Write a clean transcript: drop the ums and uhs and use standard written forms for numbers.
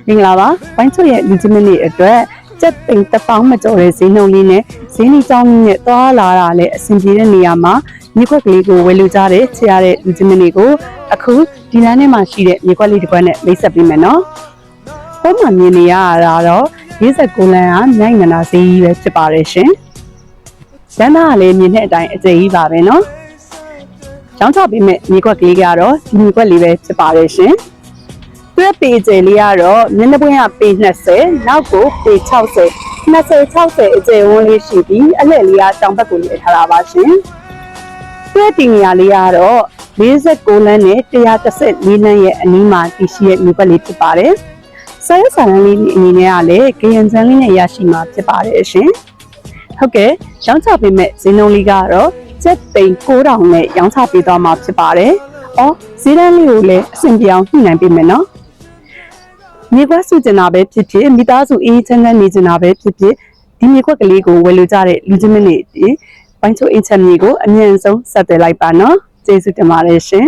မင်္ဂလာပါဝိုင်းချွတ်ရဲ့လူချင်းမင်းတွေအတွက်စက်သိန်းတစ်ပေါင်းမကျော်တဲ့ဈေးနှုန်းလေးနဲ့ဈေးနှုန်းကြောင်းနဲ့သွားလာတာလည်းအဆင်ပြေတဲ့နေရာမှာမြေခွက်ကလေးကိုဝယ်လူကြတဲ့ချရတဲ့လူချင်းမင်းတွေကိုအခုဒီလမ်းထဲမှာရှိတဲ့မြေခွက်လေးတစ်ခွက်နဲ့မိတ်ဆက်ပေးမယ်နော်ပုံမှန်မြင်နေရတာတော့49လမ်းကမြိုင်နနာဈေးကြီးပဲဖြစ်ပါတယ်ရှင်လမ်းသားကလည်းမြင်တဲ့အတိုင်းအကျယ်ကြီးပါပဲနော်ကျောင်းချပေးမဲ့မြေခွက်ကလေးကတော့ဒီမြေခွက်လေးပဲဖြစ်ပါတယ်ရှင်တွဲပေကျယ်လေးကတော့မျက်နှာပွင့်ကပေ20နောက်ကိုပေ60 60အကျယ်ဝန်းလေးရှိပြီးအလှည့်လေးကတောင်ဘက်ကိုလေးထားတာပါရှင်တွဲတင်နေရလေးကတော့49လမ်းနဲ့114လမ်းရဲ့အနီးမှာတည်ရှိတဲ့မြေခွက်လေးဖြစ်ပါတယ်ဆဲဆန်လေးအနေနဲ့ကလည်းကရင်စံလေးနဲ့ရရှိမှာဖြစ်ပါတယ်ရှင်ဟုတ်ကဲ့ရောင်းချပေးမဲ့ဈေးနှုန်းလေးကတော့ကျပ်သိန်း9000နဲ့ရောင်းချပေးသွားမှာဖြစ်ပါတယ်အော်ဈေးတန်းလေးကိုလည်းအဆင်ပြေအောင်ညှိနှိုင်းပေးမယ်နော်မြေခွက်စုကျင်တာပဲဖြစ်ဖြစ်မိသားစုအေးချမ်းချမ်းနေကျင်တာပဲဖြစ်ဖြစ်ဒီမြေခွက်ကလေးကိုဝယ်လို့ကြတဲ့လူချင်းမင်းတွေပိုင်းချိုးအင်းချက်မြေကိုအမြင့်ဆုံးဆက်သွယ်လိုက်ပါနော်ကျေးဇူးတင်ပါတယ်ရှင်